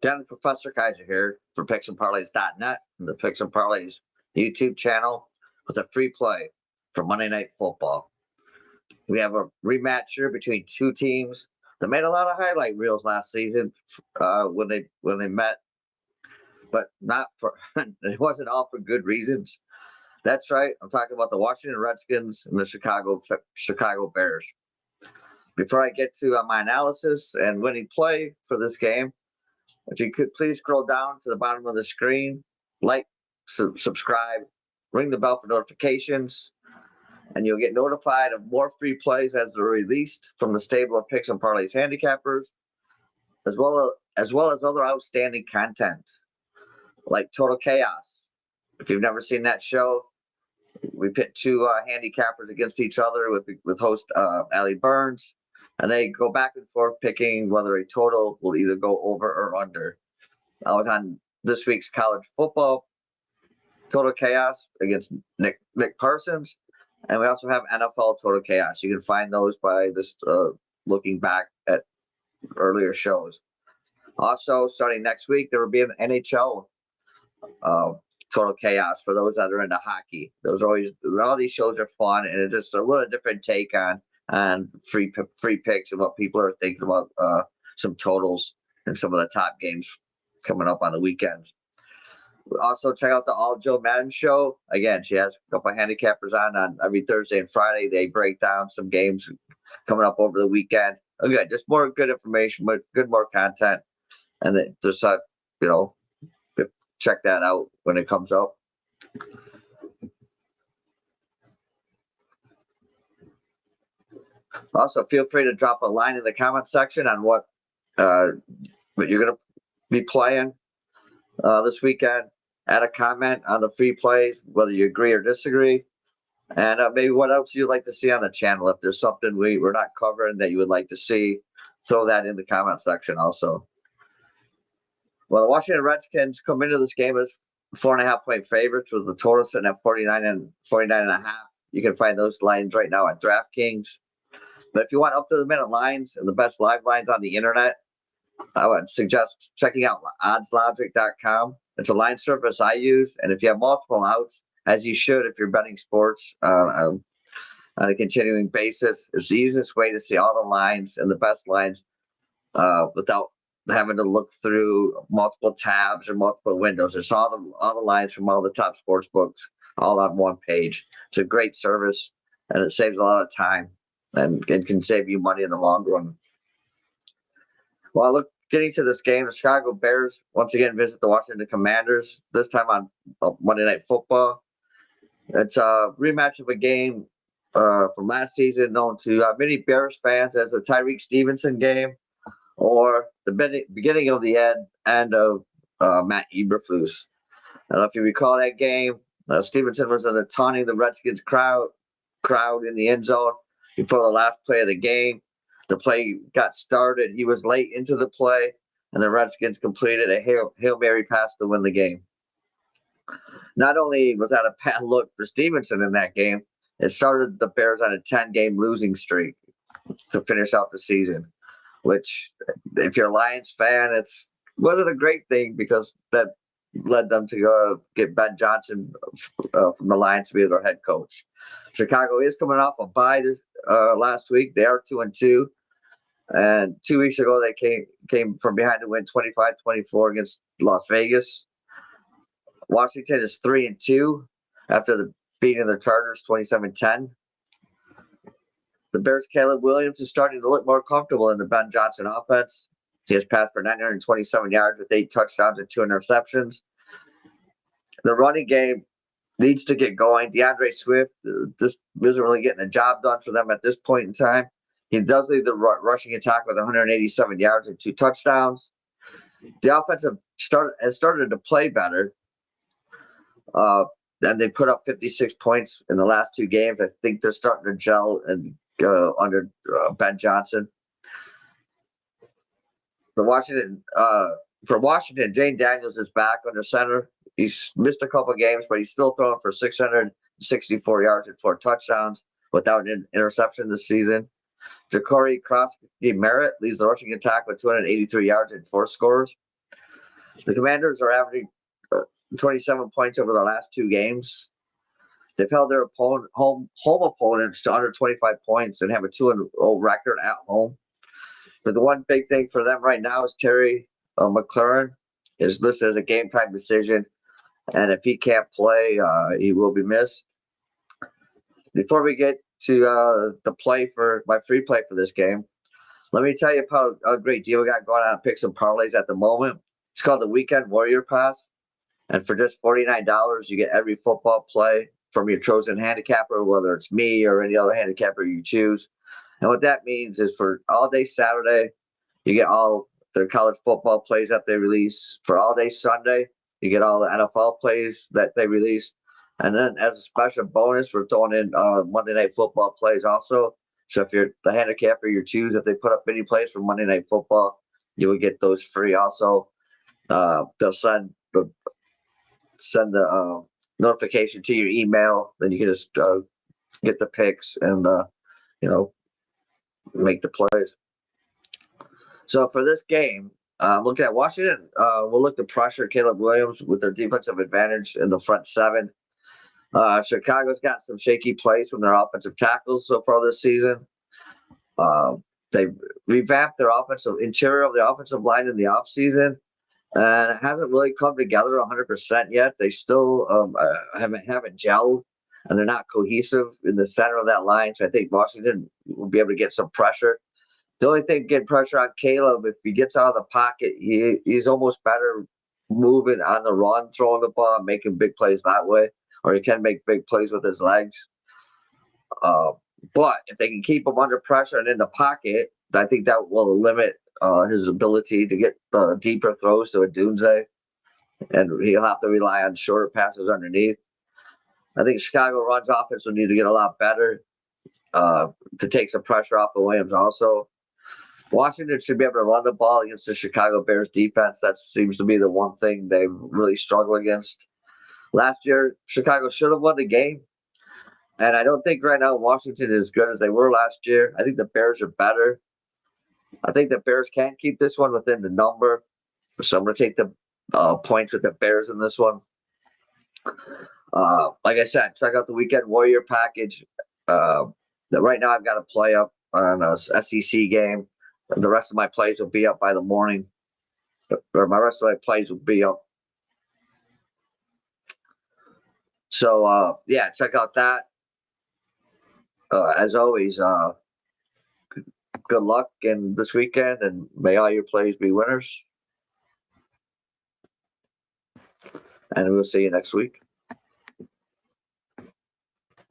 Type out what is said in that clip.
Dan Professor Kaiser here for PicksandParlays.net and the Picks and Parlays YouTube channel with a free play for Monday Night Football. We have a rematch here between two teams that made a lot of highlight reels last season when they met, but not for it wasn't all for good reasons. That's right. I'm talking about the Washington Redskins and the Chicago Bears. Before I get to my analysis and winning play for this game, if you could please scroll down to the bottom of the screen, like, subscribe, ring the bell for notifications, and you'll get notified of more free plays as they're released from the stable of Picks and Parlays handicappers, as well as other outstanding content like Total Chaos. If you've never seen that show, we pit two handicappers against each other with host Allie Burns, and they go back and forth picking whether a total will either go over or under. I was on this week's college football Total Chaos against Nick Parsons, and we also have NFL Total Chaos. You can find those by just looking back at earlier shows. Also, starting next week, there will be an NHL Total Chaos for those that are into hockey. All these shows are fun, and it's just a little different take on free picks and what people are thinking about some totals and some of the top games coming up on the weekends. Also, check out the All Joe Madden show. Again, she has a couple of handicappers on every Thursday and Friday. They break down some games coming up over the weekend. Again, just more good information, more content, and just check that out when it comes up. Also, feel free to drop a line in the comment section on what you're going to be playing this weekend. Add a comment on the free plays, whether you agree or disagree, and maybe what else you'd like to see on the channel. If there's something we're not covering that you would like to see, throw that in the comment section also. Well, the Washington Redskins come into this game as 4.5-point favorites with the total sitting at 49.5. You can find those lines right now at DraftKings. But if you want up-to-the-minute lines and the best live lines on the internet, I would suggest checking out oddslogic.com. It's a line service I use, and if you have multiple outs, as you should if you're betting sports on a continuing basis, it's the easiest way to see all the lines and the best lines without having to look through multiple tabs or multiple windows. It's all the lines from all the top sports books all on one page. It's a great service, and it saves a lot of time and can save you money in the long run. Well, getting to this game, the Chicago Bears once again visit the Washington Commanders, this time on Monday Night Football. It's a rematch of a game from last season known to many Bears fans as the Tyreek Stevenson game, or the beginning of the end of Matt Eberflus. I don't know if you recall that game. Stevenson was taunting the Redskins crowd in the end zone before the last play of the game. The play got started. He was late into the play, and the Redskins completed a Hail Mary pass to win the game. Not only was that a bad look for Stevenson in that game, it started the Bears on a 10-game losing streak to finish out the season, which, if you're a Lions fan, it wasn't a great thing because that led them to go get Ben Johnson from the Lions to be their head coach. Chicago is coming off a bye last week. They are 2-2. And 2 weeks ago, they came from behind to win 25-24 against Las Vegas. Washington is 3-2 after beating the Chargers 27-10. The Bears' Caleb Williams is starting to look more comfortable in the Ben Johnson offense. He has passed for 927 yards with 8 touchdowns and 2 interceptions. The running game needs to get going. DeAndre Swift just isn't really getting the job done for them at this point in time. He does lead the rushing attack with 187 yards and 2 touchdowns. The offense has started to play better. And they put up 56 points in the last 2 games. I think they're starting to gel and under Ben Johnson. For Washington, Jane Daniels is back under center. He's missed a couple games, but he's still throwing for 664 yards and 4 touchdowns without an interception this season. Ja'Cory Merritt leads the rushing attack with 283 yards and 4 scores. The Commanders are averaging 27 points over their last 2 games. They've held their home opponents to under 25 points and have a 2-0 record at home. But the one big thing for them right now is Terry McLaurin is listed as a game-time decision. And if he can't play, he will be missed. Before we get to the play for my free play for this game, let me tell you about a great deal we got going on Picks and Parlays at the moment. It's called the Weekend Warrior Pass. And for just $49, you get every football play from your chosen handicapper, whether it's me or any other handicapper you choose. And what that means is for all day Saturday, you get all their college football plays that they release. For all day Sunday, you get all the NFL plays that they release. And then as a special bonus, we're throwing in Monday Night Football plays also. So if you're the handicapper you choose, if they put up any plays for Monday Night Football, you will get those free also. They'll send the notification to your email. Then you can just get the picks and, make the plays. So for this game, looking at Washington, we'll look to pressure Caleb Williams with their defensive advantage in the front 7. Chicago's got some shaky plays from their offensive tackles so far this season. They revamped their interior of the offensive line in the offseason, and it hasn't really come together 100% yet. They still haven't gelled, and they're not cohesive in the center of that line. So I think Washington will be able to get some pressure. The only thing getting pressure on Caleb, if he gets out of the pocket, he's almost better moving on the run, throwing the ball, making big plays that way, or he can make big plays with his legs. But if they can keep him under pressure and in the pocket, I think that will limit his ability to get deeper throws to a Dunze, and he'll have to rely on shorter passes underneath. I think Chicago runs offense will need to get a lot better to take some pressure off of Williams also. Washington should be able to run the ball against the Chicago Bears defense. That seems to be the one thing they really struggle against. Last year, Chicago should have won the game. And I don't think right now Washington is as good as they were last year. I think the Bears are better. I think the Bears can keep this one within the number. So I'm going to take the points with the Bears in this one. Like I said, check out the Weekend Warrior package. Right now I've got a play up on a SEC game. The rest of my plays will be up by the morning. Or my rest of my plays will be up. So, check out that. As always, good luck in this weekend, and may all your plays be winners. And we'll see you next week.